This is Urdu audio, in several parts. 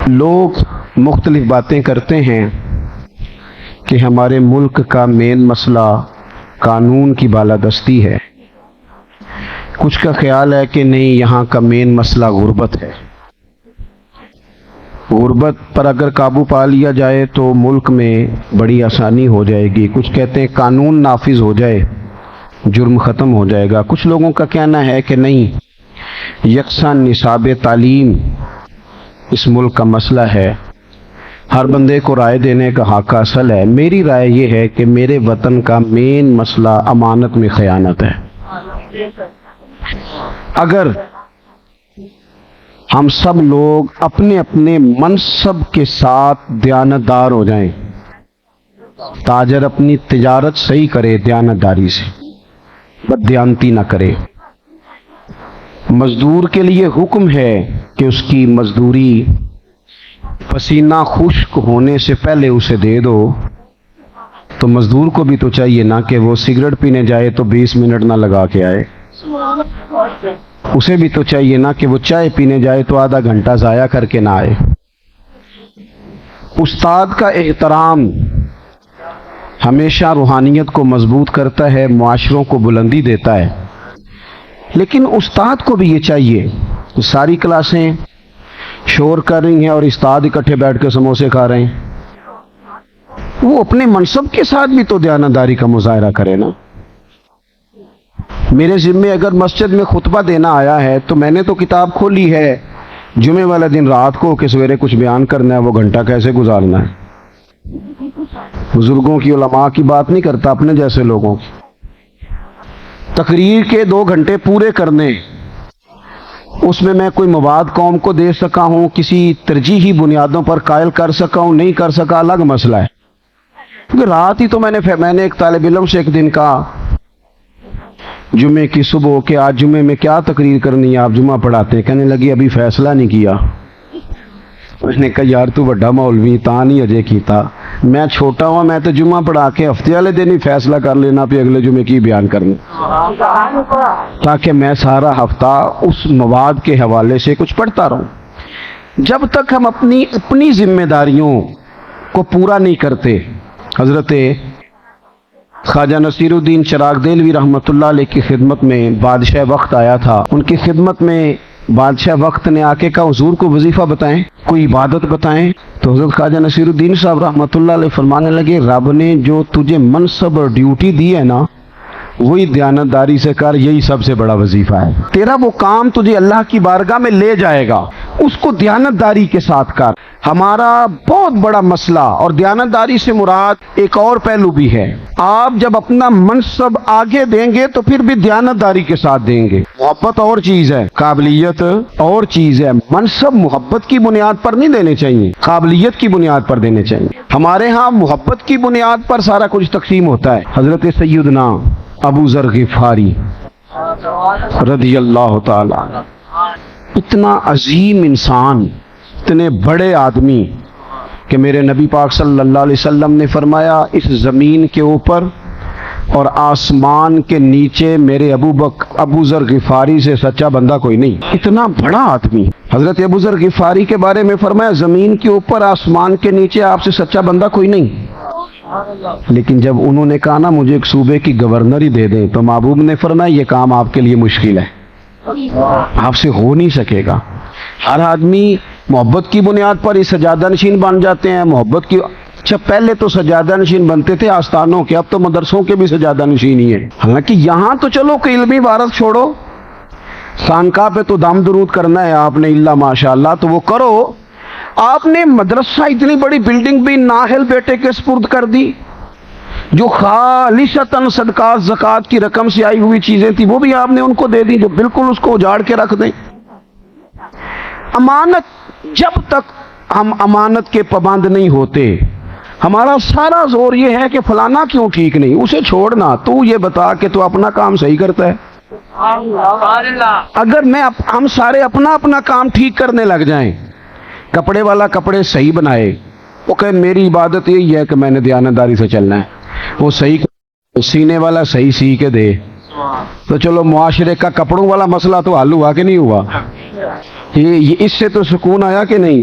لوگ مختلف باتیں کرتے ہیں کہ ہمارے ملک کا مین مسئلہ قانون کی بالادستی ہے. کچھ کا خیال ہے کہ نہیں، یہاں کا مین مسئلہ غربت ہے. غربت پر اگر قابو پا لیا جائے تو ملک میں بڑی آسانی ہو جائے گی. کچھ کہتے ہیں قانون نافذ ہو جائے جرم ختم ہو جائے گا. کچھ لوگوں کا کہنا ہے کہ نہیں، یکساں نصاب تعلیم اس ملک کا مسئلہ ہے، ہر بندے کو رائے دینے کا حق اصل ہے. میری رائے یہ ہے کہ میرے وطن کا مین مسئلہ امانت میں خیانت ہے. اگر ہم سب لوگ اپنے اپنے منصب کے ساتھ دیانتدار ہو جائیں، تاجر اپنی تجارت صحیح کرے دیانتداری سے، بددیانتی نہ کرے. مزدور کے لیے حکم ہے کہ اس کی مزدوری پسینہ خشک ہونے سے پہلے اسے دے دو، تو مزدور کو بھی تو چاہیے نا کہ وہ سگریٹ پینے جائے تو 20 منٹ نہ لگا کے آئے. اسے بھی تو چاہیے نا کہ وہ چائے پینے جائے تو آدھا گھنٹہ ضائع کر کے نہ آئے. استاد کا احترام ہمیشہ روحانیت کو مضبوط کرتا ہے، معاشروں کو بلندی دیتا ہے. لیکن استاد کو بھی یہ چاہیے کہ ساری کلاسیں شور کر رہی ہیں اور استاد اکٹھے بیٹھ کے سموسے کھا رہے ہیں، وہ اپنے منصب کے ساتھ بھی تو دیانتداری کا مظاہرہ کرے نا. میرے ذمے اگر مسجد میں خطبہ دینا آیا ہے تو میں نے تو کتاب کھولی ہے جمعے والا دن رات کو کہ سویرے کچھ بیان کرنا ہے، وہ گھنٹہ کیسے گزارنا ہے. بزرگوں کی، علماء کی بات نہیں کرتا، اپنے جیسے لوگوں کی. تقریر کے 2 گھنٹے پورے کرنے، اس میں کوئی مواد قوم کو دے سکا ہوں، کسی ترجیحی بنیادوں پر قائل کر سکا ہوں، نہیں کر سکا، الگ مسئلہ ہے. کیونکہ رات ہی تو میں نے ایک طالب علم سے ایک دن کہا جمعے کی صبح کہ آج جمعے میں کیا تقریر کرنی ہے، آپ جمعہ پڑھاتے ہیں. کہنے لگی ابھی فیصلہ نہیں کیا. میں نے کہا یار تو بڑا مولوی تا نہیں اجے کیتا، میں چھوٹا ہوا، میں تو جمعہ پڑھا کے ہفتے والے دن ہی فیصلہ کر لینا پہ اگلے جمعے کی بیان کرنا، تاکہ میں سارا ہفتہ اس مواد کے حوالے سے کچھ پڑھتا رہوں. جب تک ہم اپنی ذمہ داریوں کو پورا نہیں کرتے. حضرت خواجہ نصیر الدین چراغ دہلوی رحمۃ اللہ علیہ کی خدمت میں بادشاہ وقت آیا تھا. ان کی خدمت میں بادشاہ وقت نے آ کے کہا حضور کو وظیفہ بتائیں، کوئی عبادت بتائیں. تو حضرت خواجہ نصیر الدین صاحب رحمۃ اللہ علیہ فرمانے لگے رب نے جو تجھے منصب اور ڈیوٹی دی ہے نا، وہی دیانتداری سے کر، یہی سب سے بڑا وظیفہ ہے. تیرا وہ کام تجھے اللہ کی بارگاہ میں لے جائے گا، اس کو دیانتداری کے ساتھ کر. ہمارا بہت بڑا مسئلہ، اور دیانتداری سے مراد ایک اور پہلو بھی ہے. آپ جب اپنا منصب آگے دیں گے تو پھر بھی دیانتداری کے ساتھ دیں گے. محبت اور چیز ہے، قابلیت اور چیز ہے. منصب محبت کی بنیاد پر نہیں دینے چاہیے، قابلیت کی بنیاد پر دینے چاہیے. ہمارے ہاں محبت کی بنیاد پر سارا کچھ تقسیم ہوتا ہے. حضرت سیدنا ابو ذر غفاری رضی اللہ تعالی عنہ، اتنا عظیم انسان، اتنے بڑے آدمی کہ میرے نبی پاک صلی اللہ علیہ وسلم نے فرمایا اس زمین کے اوپر اور آسمان کے نیچے میرے ابو ذر غفاری سے سچا بندہ کوئی نہیں. اتنا بڑا آدمی. حضرت ابو ذر غفاری کے بارے میں فرمایا زمین کے اوپر آسمان کے نیچے آپ سے سچا بندہ کوئی نہیں. لیکن جب انہوں نے کہا نا مجھے ایک صوبے کی گورنر ہی دے دیں، تو محبوب نے فرمایا یہ کام آپ کے لیے مشکل ہے، آپ سے ہو نہیں سکے گا. ہر آدمی محبت کی بنیاد پر اس سجادہ نشین بن جاتے ہیں. محبت کی، اچھا پہلے تو سجادہ نشین بنتے تھے آستانوں کے، اب تو مدرسوں کے بھی سجادہ نشین ہی ہیں. حالانکہ یہاں تو چلو کہ علمی عبارت چھوڑو، خانقاہ پہ تو دم درود کرنا ہے آپ نے، اللہ ماشاء اللہ تو وہ کرو. آپ نے مدرسہ اتنی بڑی بلڈنگ بھی نااہل بیٹے کے سپرد کر دی، جو خالصتاً صدقات زکوٰۃ کی رقم سے آئی ہوئی چیزیں تھی وہ بھی آپ نے ان کو دے دی، جو بالکل اس کو اجاڑ کے رکھ دیں. امانت، جب تک ہم امانت کے پابند نہیں ہوتے، ہمارا سارا زور یہ ہے کہ فلانا کیوں ٹھیک نہیں، اسے چھوڑنا، تو یہ بتا کہ تو اپنا کام صحیح کرتا ہے. اگر ہم سارے اپنا کام ٹھیک کرنے لگ جائیں، کپڑے والا کپڑے صحیح بنائے، وہ کہے میری عبادت یہی ہے کہ میں نے دیانتداری سے چلنا ہے، وہ صحیح سینے والا صحیح سی کے دے، تو چلو معاشرے کا کپڑوں والا مسئلہ تو حل ہوا کہ نہیں ہوا. یہ اس سے تو سکون آیا کہ نہیں.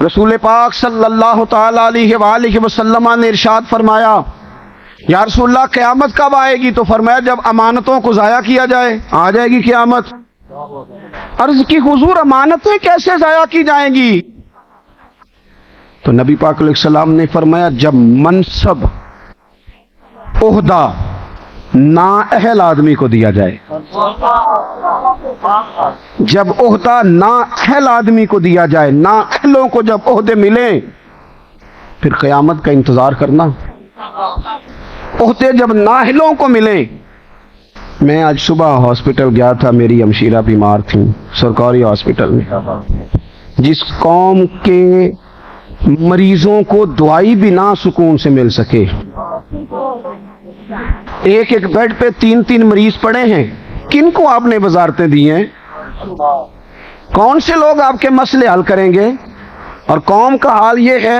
رسول پاک صلی اللہ تعالی علیہ وآلہ وسلم نے ارشاد فرمایا یا رسول اللہ قیامت کب آئے گی؟ تو فرمایا جب امانتوں کو ضائع کیا جائے آ جائے گی قیامت۔ عرض کی حضور امانتیں کیسے ضائع کی جائیں گی؟ تو نبی پاک علیہ السلام نے فرمایا جب منصب عہدہ نااہل آدمی کو دیا جائے، جب عہدہ نااہل آدمی کو دیا جائے، نااہلوں کو جب عہدے ملیں، پھر قیامت کا انتظار کرنا۔ عہدے جب نااہلوں کو ملیں، میں آج صبح ہاسپٹل گیا تھا، میری ہمشیرہ بیمار تھی سرکاری ہاسپٹل میں۔ جس قوم کے مریضوں کو دوائی بھی نہ سکون سے مل سکے، ایک ایک بیڈ پہ 3 مریض پڑے ہیں، کن کو آپ نے وزارتیں دی ہیں؟ کون سے لوگ آپ کے مسئلے حل کریں گے؟ اور قوم کا حال یہ ہے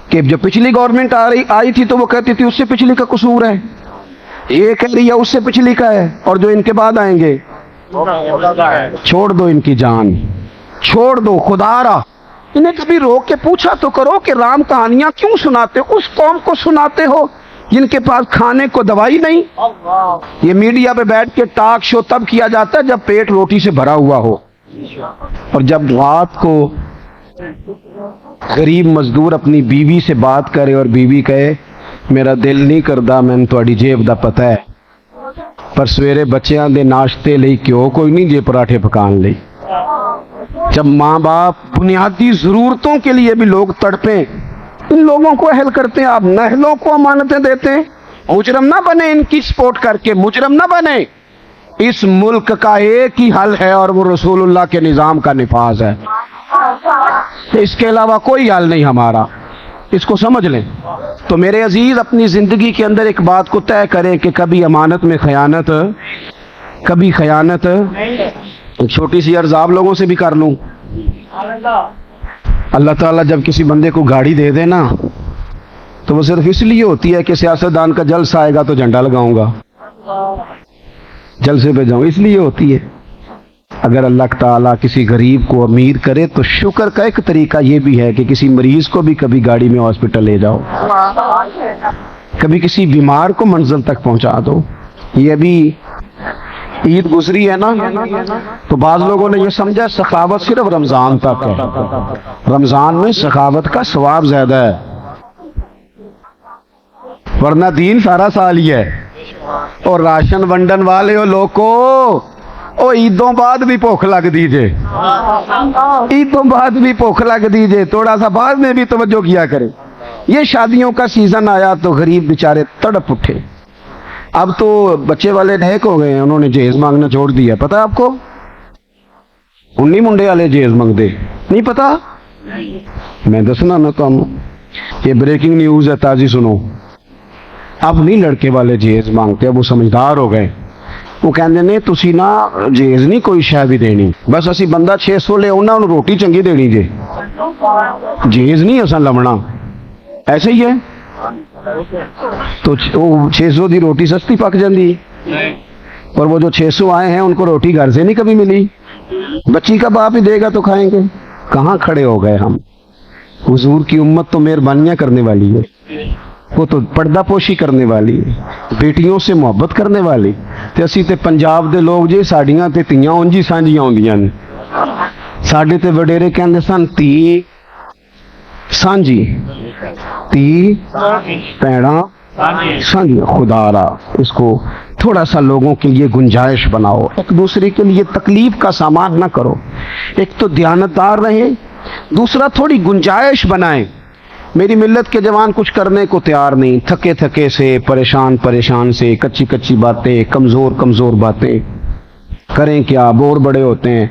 کہ جب پچھلی گورنمنٹ آئی تھی تو وہ کہتی تھی اس سے پچھلی کا قصور ہے، یہ کہہ رہی ہے اس سے پچھلی کا ہے، اور جو ان کے بعد آئیں گے چھوڑ دو ان کی جان، چھوڑ دو خدا را۔ انہیں کبھی روک کے پوچھا تو کرو کہ رام کہانیاں کیوں سناتے ہو؟ اس قوم کو سناتے ہو جن کے پاس کھانے کو دوائی نہیں۔ یہ میڈیا پہ بیٹھ کے ٹاک شو تب کیا جاتا ہے جب پیٹ روٹی سے بھرا ہوا ہو، اور جب رات کو غریب مزدور اپنی بیوی سے بات کرے اور بیوی کہے میرا دل نہیں کردا میں تہاڈی جیب دا پتہ ہے، پر سویرے بچیاں دے ناشتے لئی کیوں کوئی نہیں جے پراٹھے پکان لئی۔ جب ماں باپ بنیادی ضرورتوں کے لیے بھی لوگ تڑپیں، ان لوگوں کو اہل کرتے ہیں، آپ نااہلوں کو امانتیں دیتے ہیں۔ مجرم نہ بنے ان کی سپورٹ کر کے، مجرم نہ بنے۔ اس ملک کا ایک ہی حل ہے اور وہ رسول اللہ کے نظام کا نفاذ ہے، اس کے علاوہ کوئی حل نہیں ہمارا، اس کو سمجھ لیں۔ تو میرے عزیز اپنی زندگی کے اندر ایک بات کو طے کریں کہ کبھی امانت میں خیانت، کبھی خیانت، ایک چھوٹی سی عرض آپ لوگوں سے بھی کر لوں۔ اللہ تعالیٰ جب کسی بندے کو گاڑی دے دے نا تو وہ صرف اس لیے ہوتی ہے کہ سیاستدان کا جلسہ آئے گا تو جھنڈا لگاؤں گا، جلسے پہ جاؤں، اس لیے ہوتی ہے۔ اگر اللہ تعالیٰ کسی غریب کو امیر کرے تو شکر کا ایک طریقہ یہ بھی ہے کہ کسی مریض کو بھی کبھی گاڑی میں ہاسپٹل لے جاؤ، کبھی کسی بیمار کو منزل تک پہنچا دو۔ یہ ابھی عید گزری ہے نا، تو بعض لوگوں نے یہ سمجھا سخاوت صرف رمضان تک ہے، رمضان میں سخاوت کا ثواب زیادہ ہے، ورنہ دین سارا سال ہی ہے۔ اور راشن ونڈن والے ہو لوگوں، او عیدوں بعد بھی بھوک لگ دیجئے، عیدوں بعد بھی بھوک لگ دیجئے، تھوڑا سا بعد میں بھی توجہ کیا کرے۔ یہ شادیوں کا سیزن آیا تو غریب بیچارے تڑپ اٹھے۔ اب تو بچے والے نیک ہو گئے ہیں، انہوں نے جہیز مانگنا چھوڑ دیا، پتہ آپ کو؟ انہی منڈے والے جہیز مانگتے نہیں، پتہ؟ میں دسنا نا تم، یہ بریکنگ نیوز ہے، تازی سنو۔ اب نہیں لڑکے والے جہیز مانگتے، اب وہ سمجھدار ہو گئے۔ وہ کہندے نے تسی نا جہیز نہیں کوئی شے بھی دینی، بس اسی بندہ 600 لے آؤنا انہوں روٹی چنگی دینی جے، جہیز نہیں اساں لمنا، ایسے ہی ہے۔ تو 600 دی روٹی سستی پک جاندی، اور وہ جو 600 آئے ہیں ان کو روٹی گھر سے نہیں کبھی ملی، بچی کا باپ ہی دے گا تو کھائیں گے۔ کہاں کھڑے ہو گئے ہم؟ حضور کی امت تو مہربانیاں کرنے والی ہے، وہ تو پردہ پوشی کرنے والی ہے، بیٹیوں سے محبت کرنے والی۔ تے اسی تے پنجاب دے لوگ جے ساڈیاں تے تیاں اونجی سانجیاں ہوندیاں نے، ساڈے تے وڈیرے کہندے سن تی سانجی، تی پیڑاں سانجی۔ خدا را اس کو تھوڑا سا لوگوں کے لیے گنجائش بناؤ، ایک دوسرے کے لیے تکلیف کا سامان نہ کرو، ایک تو دیانتدار رہیں، دوسرا تھوڑی گنجائش بنائیں۔ میری ملت کے جوان کچھ کرنے کو تیار نہیں، تھکے تھکے سے، پریشان سے، کچی کچی باتیں، کمزور باتیں، کریں کیا؟ بور بڑے ہوتے ہیں،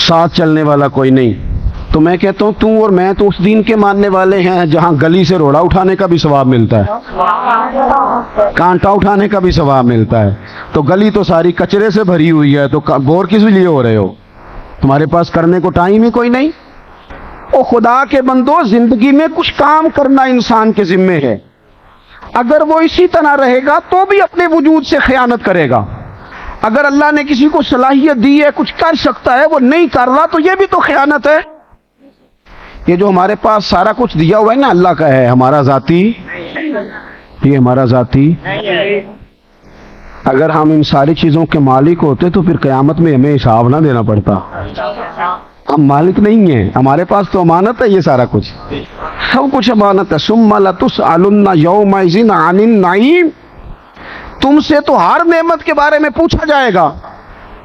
ساتھ چلنے والا کوئی نہیں۔ تو میں کہتا ہوں تو اور میں تو اس دین کے ماننے والے ہیں جہاں گلی سے روڑا اٹھانے کا بھی ثواب ملتا ہے، کانٹا اٹھانے کا بھی ثواب ملتا ہے۔ تو گلی تو ساری کچرے سے بھری ہوئی ہے، تو بور کس لیے ہو رہے ہو؟ تمہارے پاس کرنے کو ٹائم ہی کوئی نہیں۔ او خدا کے بندو، زندگی میں کچھ کام کرنا انسان کے ذمے ہے۔ اگر وہ اسی طرح رہے گا تو بھی اپنے وجود سے خیانت کرے گا۔ اگر اللہ نے کسی کو صلاحیت دی ہے، کچھ کر سکتا ہے، وہ نہیں کر رہا، تو یہ بھی تو خیانت ہے۔ یہ جو ہمارے پاس سارا کچھ دیا ہوا ہے نا اللہ کا ہے، ہمارا ذاتی، یہ ہمارا ذاتی۔ اگر ہم ان ساری چیزوں کے مالک ہوتے تو پھر قیامت میں ہمیں حساب نہ دینا پڑتا۔ ہم مالک نہیں ہیں، ہمارے پاس تو امانت ہے، یہ سارا کچھ سب کچھ امانت ہے۔ ثم لتسألن یومئذ عن النعیم، تم سے تو ہر نعمت کے بارے میں پوچھا جائے گا۔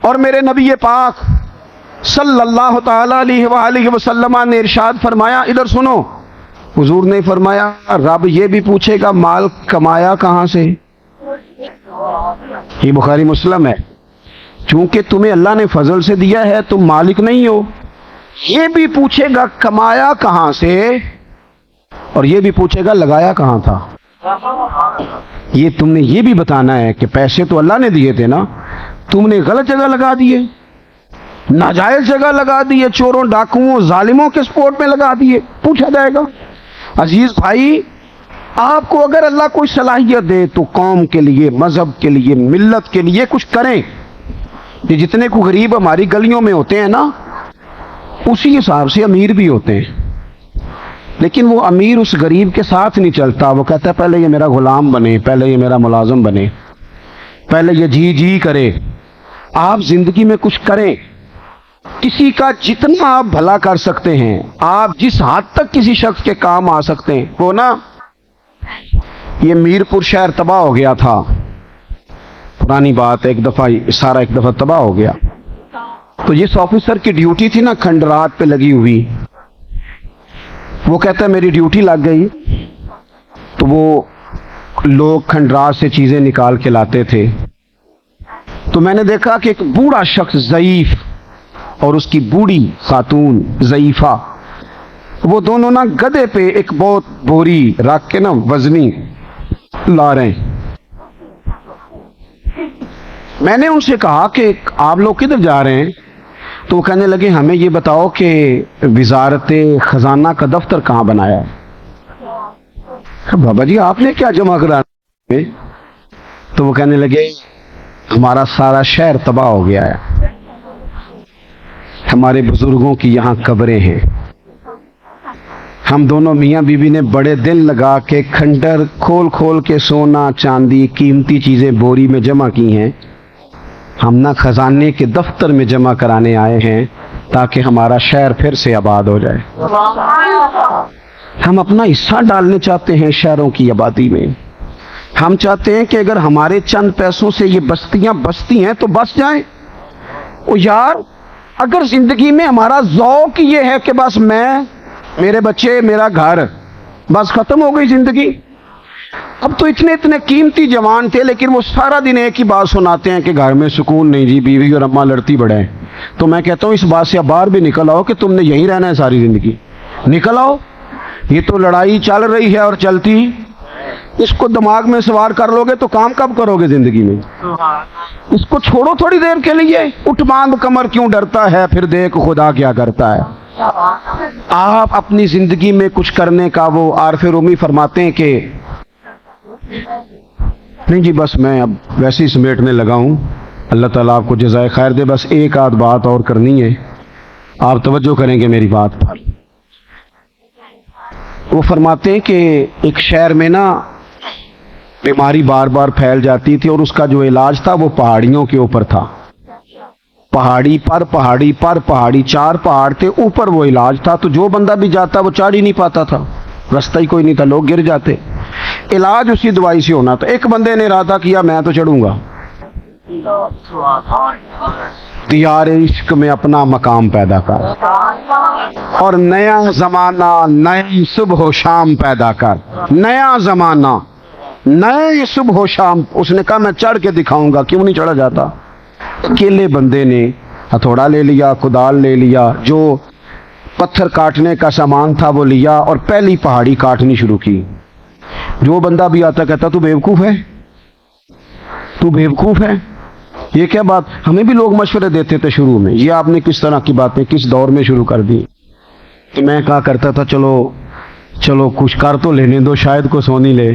اور میرے نبی پاک صلی اللہ تعالی علیہ وآلہ وسلم نے ارشاد فرمایا، ادھر سنو، حضور نے فرمایا رب یہ بھی پوچھے گا مال کمایا کہاں سے۔ یہ بخاری مسلم ہے۔ چونکہ تمہیں اللہ نے فضل سے دیا ہے، تم مالک نہیں ہو، یہ بھی پوچھے گا کمایا کہاں سے، اور یہ بھی پوچھے گا لگایا کہاں تھا۔ یہ تم نے یہ بھی بتانا ہے کہ پیسے تو اللہ نے دیے تھے نا، تم نے غلط جگہ لگا دیے، ناجائز جگہ لگا دیے، چوروں ڈاکوؤں ظالموں کے سپورٹ میں لگا دیے، پوچھا جائے گا۔ عزیز بھائی، آپ کو اگر اللہ کوئی صلاحیت دے تو قوم کے لیے، مذہب کے لیے، ملت کے لیے کچھ کریں۔ یہ جتنے کو غریب ہماری گلیوں میں ہوتے ہیں نا، اسی حساب سے امیر بھی ہوتے ہیں، لیکن وہ امیر اس غریب کے ساتھ نہیں چلتا، وہ کہتا ہے پہلے یہ میرا غلام بنے، پہلے یہ میرا ملازم بنے، پہلے یہ جی جی کرے۔ آپ زندگی میں کچھ کریں، کسی کا جتنا آپ بھلا کر سکتے ہیں، آپ جس حد تک کسی شخص کے کام آ سکتے ہیں وہ نا۔ یہ میرپور شہر تباہ ہو گیا تھا، پرانی بات، ایک دفعہ سارا ایک دفعہ تباہ ہو گیا، تو جس آفیسر کی ڈیوٹی تھی نا کھنڈرات پہ لگی ہوئی، وہ کہتا ہے میری ڈیوٹی لگ گئی، تو وہ لوگ کھنڈرات سے چیزیں نکال کے لاتے تھے، تو میں نے دیکھا کہ ایک بوڑھا شخص ضعیف اور اس کی بوڑھی خاتون ضعیفہ، وہ دونوں نا گدھے پہ ایک بہت بوری رکھ کے نا وزنی لا رہے ہیں۔ میں نے ان سے کہا کہ آپ لوگ کدھر جا رہے ہیں؟ تو وہ کہنے لگے ہمیں یہ بتاؤ کہ وزارت خزانہ کا دفتر کہاں بنایا ہے؟ بابا جی آپ نے کیا جمع کرا؟ تو وہ کہنے لگے ہمارا سارا شہر تباہ ہو گیا ہے، ہمارے بزرگوں کی یہاں قبریں ہیں، ہم دونوں میاں بیوی نے بڑے دل لگا کے کھنڈر کھول کھول کے سونا چاندی قیمتی چیزیں بوری میں جمع کی ہیں، ہم نہ خزانے کے دفتر میں جمع کرانے آئے ہیں تاکہ ہمارا شہر پھر سے آباد ہو جائے۔ ہم اپنا حصہ ڈالنے چاہتے ہیں شہروں کی آبادی میں، ہم چاہتے ہیں کہ اگر ہمارے چند پیسوں سے یہ بستیاں بستی ہیں تو بس جائیں۔ او یار، اگر زندگی میں ہمارا ذوق یہ ہے کہ بس میں، میرے بچے، میرا گھر، بس ختم ہو گئی زندگی۔ اب تو اتنے قیمتی جوان تھے لیکن وہ سارا دن ایک ہی بات سناتے ہیں کہ گھر میں سکون نہیں جی، بیوی اور اماں لڑتی بڑے ہیں۔ تو میں کہتا ہوں اس بات سے اب باہر بھی نکل آؤ کہ تم نے یہیں رہنا ہے ساری زندگی، نکل آؤ۔ یہ تو لڑائی چل رہی ہے اور چلتی، اس کو دماغ میں سوار کر لو گے تو کام کب کرو گے زندگی میں؟ اس کو چھوڑو تھوڑی دیر کے لیے، اٹھ باندھ کمر کیوں ڈرتا ہے، پھر دیکھ خدا کیا کرتا ہے۔ آپ اپنی زندگی میں کچھ کرنے کا، وہ عارف رومی فرماتے ہیں کہ نہیں جی بس میں اب ویسے ہی سمیٹنے لگا ہوں، اللہ تعالیٰ آپ کو جزائے خیر دے، بس ایک آدھ بات اور کرنی ہے، آپ توجہ کریں گے میری بات پر۔ وہ فرماتے ہیں کہ ایک شہر میں نا بیماری بار بار پھیل جاتی تھی اور اس کا جو علاج تھا وہ پہاڑیوں کے اوپر تھا، پہاڑی پر پہاڑی پر پہاڑی، 4 پہاڑ تھے اوپر وہ علاج تھا، تو جو بندہ بھی جاتا وہ چڑھ ہی نہیں پاتا تھا، رستہ ہی کوئی نہیں تھا، لوگ گر جاتے، علاج اسی دوائی سے ہونا تھا۔ ایک بندے نے ارادہ کیا میں تو چڑھوں گا، دیار عشق میں اپنا مقام پیدا کر، اور نیا زمانہ نئی صبح و شام پیدا کر، نیا زمانہ نئے صبح و شام۔ اس نے کہا میں چڑھ کے دکھاؤں گا، کیوں نہیں چڑھا جاتا؟ اکیلے بندے نے ہتھوڑا لے لیا، کدال لے لیا، جو پتھر کاٹنے کا سامان تھا وہ لیا اور پہلی پہاڑی کاٹنی شروع کی۔ جو بندہ بھی آتا کہتا تو بیوقوف ہے، تو بیوقوف ہے، یہ کیا بات؟ ہمیں بھی لوگ مشورے دیتے تھے شروع میں، یہ آپ نے کس طرح کی باتیں کس دور میں شروع کر دی؟ تو میں کہا کرتا تھا چلو کچھ کر تو لینے دو، شاید کو سونی لے،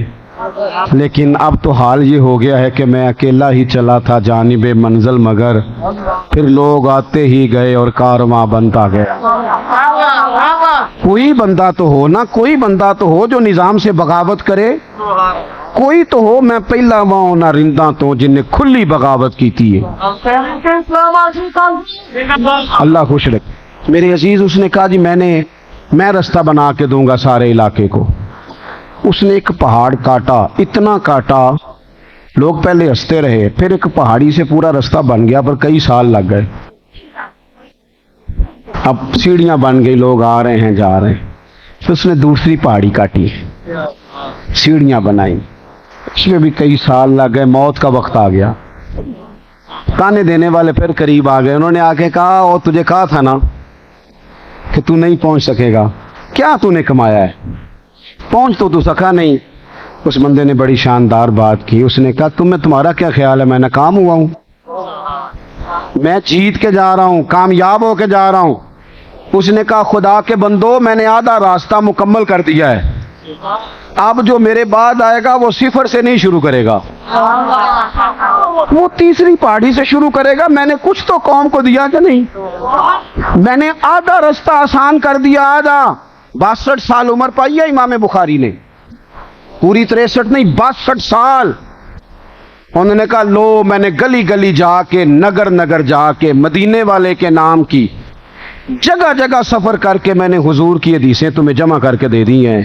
لیکن اب تو حال یہ ہو گیا ہے کہ میں اکیلا ہی چلا تھا جانب منزل، مگر پھر لوگ آتے ہی گئے اور کارواں بنتا گیا۔ کوئی بندہ تو ہو نا، کوئی بندہ تو ہو جو نظام سے بغاوت کرے، کوئی تو ہو۔ میں پہلا وہاں نہ رندہ تو جن نے کھلی بغاوت کی تھی۔ اللہ خوش رکھے۔ میرے عزیز، اس نے کہا جی میں رستہ بنا کے دوں گا سارے علاقے کو۔ اس نے ایک پہاڑ کاٹا، اتنا کاٹا لوگ پہلے ہنستے رہے، پھر ایک پہاڑی سے پورا رستہ بن گیا، پر کئی سال لگ گئے۔ اب سیڑھیاں بن گئی، لوگ آ رہے ہیں جا رہے ہیں۔ پھر اس نے دوسری پہاڑی کاٹی، سیڑھیاں بنائی، اس میں بھی کئی سال لگ گئے۔ موت کا وقت آ گیا، تانے دینے والے پھر قریب آ گئے۔ انہوں نے آ کے کہا، اور تجھے کہا تھا نا کہ تو نہیں پہنچ سکے گا، کیا تو نے کمایا ہے، پہنچ تو سکا نہیں۔ اس بندے نے بڑی شاندار بات کی، اس نے کہا تمہارا کیا خیال ہے، میں ناکام ہوا ہوں، میں جیت کے جا رہا ہوں، کامیاب ہو کے جا رہا ہوں۔ اس نے کہا خدا کے بندو، میں نے آدھا راستہ مکمل کر دیا ہے، اب جو میرے بعد آئے گا وہ صفر سے نہیں شروع کرے گا، وہ تیسری پہاڑی سے شروع کرے گا۔ میں نے کچھ تو قوم کو دیا کہ نہیں، میں نے آدھا راستہ آسان کر دیا، آدھا۔ 62 سال عمر پائی ہے امام بخاری نے، پوری 63 نہیں، 62 سال۔ انہوں نے کہا لو، میں نے گلی گلی جا کے، نگر نگر جا کے، مدینے والے کے نام کی جگہ جگہ سفر کر کے میں نے حضور کی حدیثیں تمہیں جمع کر کے دے دی ہیں۔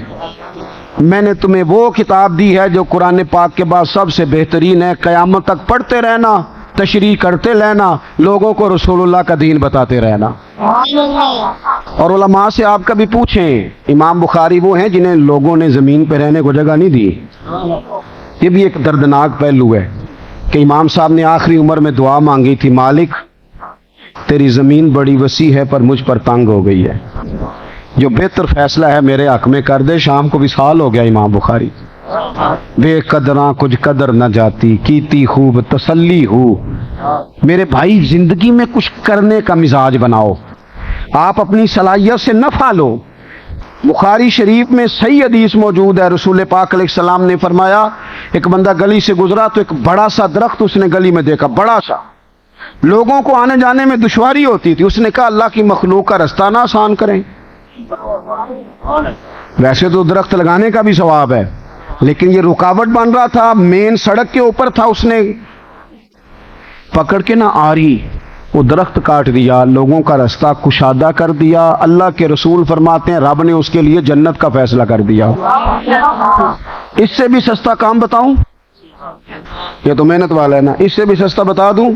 میں نے تمہیں وہ کتاب دی ہے جو قرآن پاک کے بعد سب سے بہترین ہے، قیامت تک پڑھتے رہنا، تشریح کرتے رہنا، لوگوں کو رسول اللہ کا دین بتاتے رہنا۔ اور علماء سے آپ کبھی پوچھیں، امام بخاری وہ ہیں جنہیں لوگوں نے زمین پہ رہنے کو جگہ نہیں دی۔ یہ بھی ایک دردناک پہلو ہے کہ امام صاحب نے آخری عمر میں دعا مانگی تھی، مالک تیری زمین بڑی وسیع ہے پر مجھ پر تنگ ہو گئی ہے، جو بہتر فیصلہ ہے میرے حق میں کر دے۔ شام کو وصال ہو گیا امام بخاری۔ بے قدراں کچھ قدر نہ جاتی، کیتی خوب تسلی ہو۔ میرے بھائی، زندگی میں کچھ کرنے کا مزاج بناؤ، آپ اپنی صلاحیت سے نفع لو۔ بخاری شریف میں صحیح حدیث موجود ہے، رسول پاک علیہ السلام نے فرمایا، ایک بندہ گلی سے گزرا تو ایک بڑا سا درخت اس نے گلی میں دیکھا، بڑا سا، لوگوں کو آنے جانے میں دشواری ہوتی تھی۔ اس نے کہا اللہ کی مخلوق کا رستہ نہ آسان کریں۔ ویسے تو درخت لگانے کا بھی ثواب ہے، لیکن یہ رکاوٹ بن رہا تھا، مین سڑک کے اوپر تھا، اس نے پکڑ کے نہ آری وہ درخت کاٹ دیا، لوگوں کا رستہ کشادہ کر دیا۔ اللہ کے رسول فرماتے ہیں رب نے اس کے لیے جنت کا فیصلہ کر دیا۔ اس سے بھی سستا کام بتاؤں؟ یہ تو محنت والا ہے نا، اس سے بھی سستا بتا دوں؟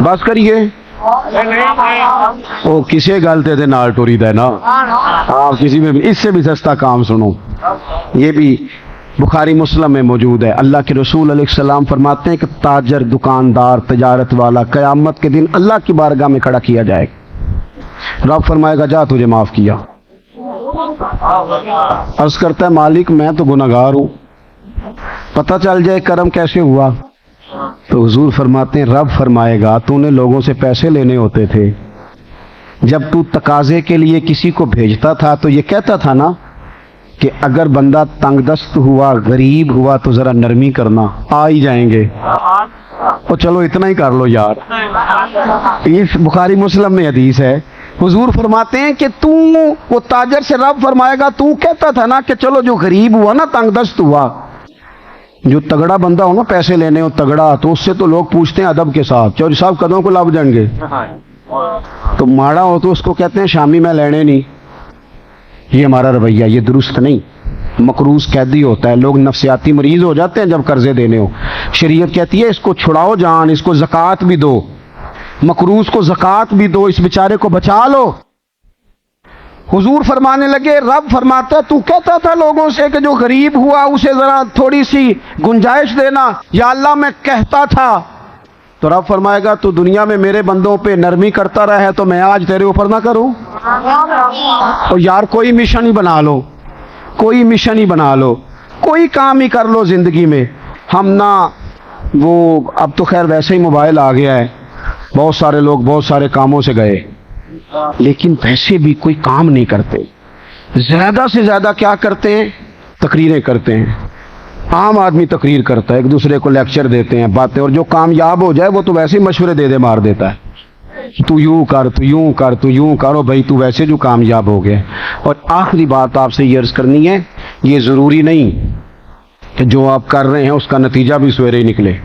بس کریے، وہ کسے گالتے تھے نال ٹوری دے نا، آپ کسی میں بھی اس سے بھی سستا کام سنو۔ یہ بھی بخاری مسلم میں موجود ہے۔ اللہ کے رسول علیہ السلام فرماتے ہیں کہ تاجر، دکاندار، تجارت والا قیامت کے دن اللہ کی بارگاہ میں کھڑا کیا جائے گا، رب فرمائے گا جا تجھے معاف کیا۔ عرض کرتا ہے مالک میں تو گنہگار ہوں، پتہ چل جائے کرم کیسے ہوا؟ تو حضور فرماتے ہیں رب فرمائے گا تو نے لوگوں سے پیسے لینے ہوتے تھے، جب تو تقاضے کے لیے کسی کو بھیجتا تھا تو یہ کہتا تھا نا کہ اگر بندہ تنگ دست ہوا، غریب ہوا تو ذرا نرمی کرنا، آ ہی جائیں گے، تو چلو اتنا ہی کر لو یار۔ اس بخاری مسلم میں حدیث ہے، حضور فرماتے ہیں کہ تو وہ تاجر سے رب فرمائے گا تو کہتا تھا نا کہ چلو جو غریب ہوا نا، تنگ دست ہوا، جو تگڑا بندہ ہو نا پیسے لینے ہو تگڑا، تو اس سے تو لوگ پوچھتے ہیں ادب کے ساتھ چوری صاحب کدوں کو لب جائیں گے، تو ماڑا ہو تو اس کو کہتے ہیں شامی میں لینے نہیں۔ یہ ہمارا رویہ، یہ درست نہیں۔ مقروض قیدی ہوتا ہے، لوگ نفسیاتی مریض ہو جاتے ہیں جب قرضے دینے ہو، شریعت کہتی ہے اس کو چھڑاؤ جان، اس کو زکوٰۃ بھی دو، مقروض کو زکوٰۃ بھی دو، اس بیچارے کو بچا لو۔ حضور فرمانے لگے رب فرماتا ہے تو کہتا تھا لوگوں سے کہ جو غریب ہوا اسے ذرا تھوڑی سی گنجائش دینا، یا اللہ میں کہتا تھا، تو رب فرمائے گا تو دنیا میں میرے بندوں پہ نرمی کرتا رہا ہے تو میں آج تیرے اوپر نہ کروں؟ اور یار کوئی مشن ہی بنا لو، کوئی مشن ہی بنا لو، کوئی کام ہی کر لو زندگی میں۔ ہم نہ وہ اب تو خیر ویسے ہی موبائل آ گیا ہے، بہت سارے لوگ بہت سارے کاموں سے گئے، لیکن ویسے بھی کوئی کام نہیں کرتے۔ زیادہ سے زیادہ کیا کرتے ہیں؟ تقریریں کرتے ہیں، عام آدمی تقریر کرتا ہے، ایک دوسرے کو لیکچر دیتے ہیں باتیں، اور جو کامیاب ہو جائے وہ تو ویسے ہی مشورے دے مار دیتا ہے، تو یوں کر، تو یوں کر، تو یوں کرو بھائی، تو ویسے جو کامیاب ہو گئے۔ اور آخری بات آپ سے یہ عرض کرنی ہے، یہ ضروری نہیں کہ جو آپ کر رہے ہیں اس کا نتیجہ بھی سویرے ہی نکلے،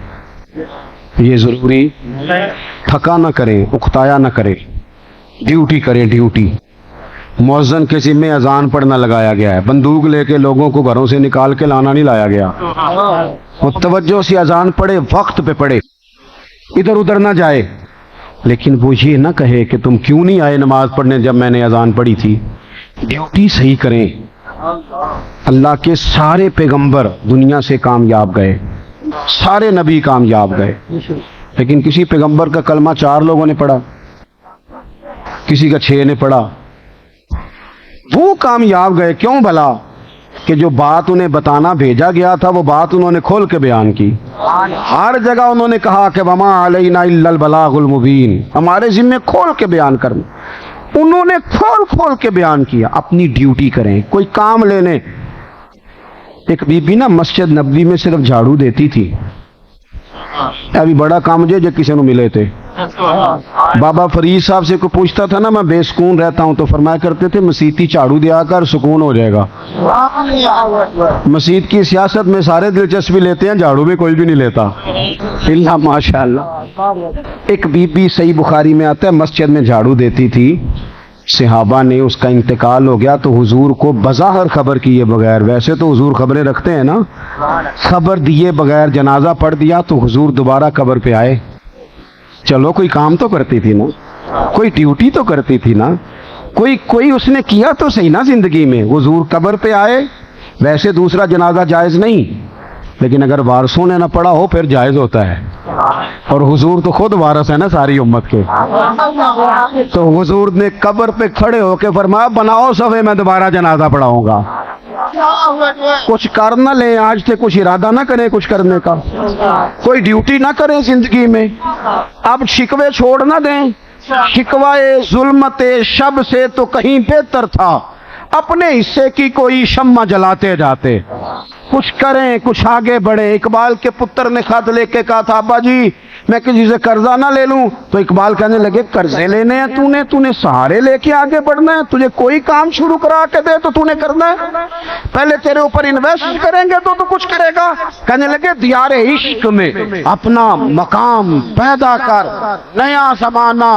یہ ضروری تھکا نہ کریں، اکتایا نہ کریں، ڈیوٹی کریں ڈیوٹی۔ مؤذن کے ذمہ اذان پڑھنا لگایا گیا ہے، بندوق لے کے لوگوں کو گھروں سے نکال کے لانا نہیں لایا گیا، وہ توجہ سے اذان پڑھے، وقت پہ پڑھے، ادھر ادھر نہ جائے، لیکن وہ یہ نہ کہے کہ تم کیوں نہیں آئے نماز پڑھنے جب میں نے اذان پڑھی تھی۔ ڈیوٹی صحیح کریں۔ اللہ کے سارے پیغمبر دنیا سے کامیاب گئے، سارے نبی کامیاب گئے، لیکن کسی پیغمبر کا کلمہ 4 لوگوں نے پڑھا، کسی کا 6 نے پڑھا، وہ کامیاب گئے۔ کیوں بھلا؟ کہ جو بات انہیں بتانا بھیجا گیا تھا وہ بات انہوں نے کھول کے بیان کی، ہر جگہ انہوں نے کہا کہ وما علینا الا البلاغ المبین، ہمارے ذمہ کھول کے بیان کرنا، انہوں نے کھول کے بیان کیا۔ اپنی ڈیوٹی کریں، کوئی کام لینے۔ ایک بی بی نا مسجد نبوی میں صرف جھاڑو دیتی تھی، ابھی بڑا کام جو کسی نے ملے تھے، بابا فرید صاحب سے کوئی پوچھتا تھا نا میں بے سکون رہتا ہوں، تو فرمایا کرتے تھے مسیتی جھاڑو دیا کر، سکون ہو جائے گا۔ مسجد کی سیاست میں سارے دلچسپی لیتے ہیں، جھاڑو میں کوئی بھی نہیں لیتا الا ماشاء اللہ۔ ایک بی بی صحیح بخاری میں آتا ہے مسجد میں جھاڑو دیتی تھی، صحابہ نے اس کا انتقال ہو گیا تو حضور کو بظاہر خبر کیے بغیر، ویسے تو حضور خبریں رکھتے ہیں نا، خبر دیے بغیر جنازہ پڑھ دیا تو حضور دوبارہ قبر پہ آئے۔ چلو کوئی کام تو کرتی تھی نا، کوئی ڈیوٹی تو کرتی تھی نا، کوئی اس نے کیا تو صحیح نا زندگی میں۔ حضور قبر پہ آئے، ویسے دوسرا جنازہ جائز نہیں، لیکن اگر وارثوں نے نہ پڑھا ہو پھر جائز ہوتا ہے، اور حضور تو خود وارث ہے نا ساری امت کے، تو حضور نے قبر پہ کھڑے ہو کے فرمایا بناؤ صفے، میں دوبارہ جنازہ پڑھاؤں گا۔ کچھ کر نہ لیں آج سے، کچھ ارادہ نہ کریں کچھ کرنے کا، کوئی ڈیوٹی نہ کریں زندگی میں، اب شکوے چھوڑ نہ دیں۔ شکوائے ظلمت شب سے تو کہیں بہتر تھا، اپنے حصے کی کوئی شمع جلاتے جاتے۔ کچھ کریں، کچھ آگے بڑھیں۔ اقبال کے پتر نے خط لے کے کہا تھا ابا جی میں کسی سے قرضہ نہ لے لوں، تو اقبال کہنے لگے قرضے لینے ہیں تو نے سہارے لے کے آگے بڑھنا ہے، تجھے کوئی کام شروع کرا کے دے تو نے کرنا ہے، پہلے تیرے اوپر انویسٹ کریں گے تو کچھ کرے گا۔ کہنے لگے دیار عشق میں اپنا مقام پیدا کر، نیا زمانہ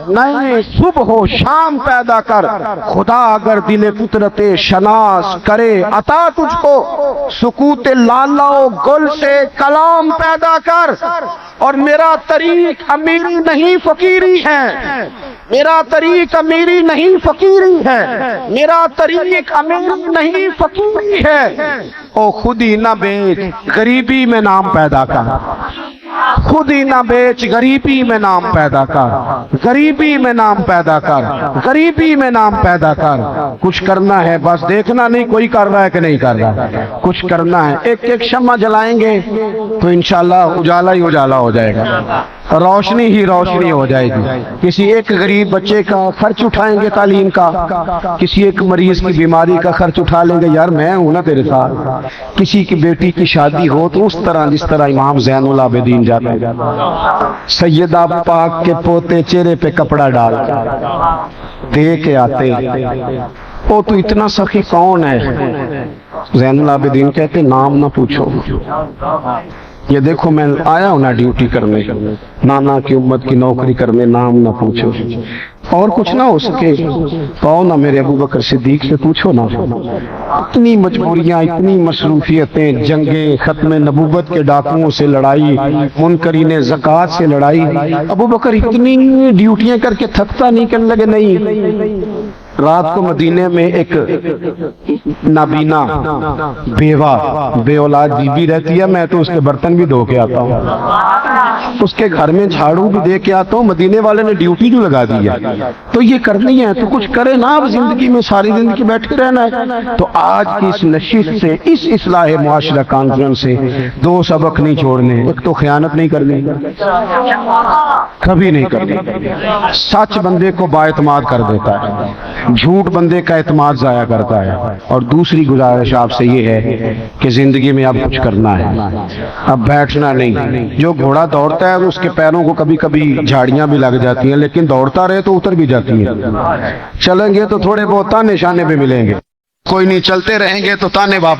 نئے صبح و شام پیدا کر، خدا اگر دل فطرت شناس کرے عطا تجھ کو، سکوت لالا و گل سے کلام پیدا کر۔ اور میرا طریق امیری نہیں فقیری ہے، میرا طریق امیری نہیں فقیری ہے، میرا طریق امیری نہیں فقیری ہے۔ او خود ہی نہ بیچ غریبی میں نام پیدا کر، خود ہی نہ بیچ غریبی میں نام پیدا کر، غریبی میں نام پیدا کر، غریبی میں نام پیدا کر۔ کچھ کرنا ہے، بس دیکھنا نہیں کوئی کر رہا ہے کہ نہیں کر رہا، کچھ کرنا ہے۔ ایک ایک شمع جلائیں گے تو انشاءاللہ اجالا ہی اجالا ہو جائے گا، روشنی ہی روشنی ہو جائے گی۔ کسی ایک غریب بچے کا خرچ اٹھائیں گے تعلیم کا، کسی ایک مریض کی بیماری کا خرچ اٹھا لیں گے، یار میں ہوں نا تیرے ساتھ۔ کسی کی بیٹی کی شادی ہو تو اس طرح جس طرح امام زین العابدین جاتے ہیں، سیدہ پاک کے پوتے چہرے پہ کپڑا ڈال دے کے آتے، او تو اتنا سخی کون ہے؟ زین العابدین کہتے نام نہ پوچھو، یہ دیکھو میں آیا ہوں نا ڈیوٹی کرنے، نانا کی امت کی نوکری کرنے، نام نہ پوچھو۔ اور کچھ نہ ہو سکے تو نا میرے ابو بکر صدیق سے پوچھو نا، اتنی مجبوریاں، اتنی مصروفیتیں، جنگیں، ختم نبوت کے ڈاکوؤں سے لڑائی، منکرین زکوٰۃ سے لڑائی، ابو بکر اتنی ڈیوٹیاں کر کے تھکتا نہیں، کرنے لگے نہیں۔ رات کو مدینے میں ایک نابینا بیوہ بے اولاد بی بی رہتی ہے، میں تو اس کے برتن بھی دھو کے آتا ہوں، اس کے گھر میں جھاڑو بھی دے کے آتا ہوں۔ مدینے والے نے ڈیوٹی جو لگا دی ہے تو یہ کرنی ہے، تو کچھ کرے نا، اب زندگی میں ساری زندگی بیٹھے رہنا ہے۔ تو آج کی اس نشست سے، اس اصلاح معاشرہ کانفرنس سے 2 سبق نہیں چھوڑنے۔ ایک تو خیانت نہیں کرنی، کبھی نہیں کرنی۔ سچ بندے کو بااعتماد کر دیتا ہے، جھوٹ بندے کا اعتماد ضائع کرتا ہے. اور دوسری گزارش آپ سے یہ ہے کہ زندگی میں اب کچھ کرنا ہے, اب بیٹھنا نہیں. جو گھوڑا دوڑتا ہے اس کے پیروں کو کبھی کبھی جھاڑیاں بھی لگ جاتی ہیں, لیکن دوڑتا رہے تو اتر بھی جاتی ہیں. چلیں گے تو تھوڑے بہت تانے شانے بھی ملیں گے, کوئی نہیں چلتے رہیں گے تو تانے واپس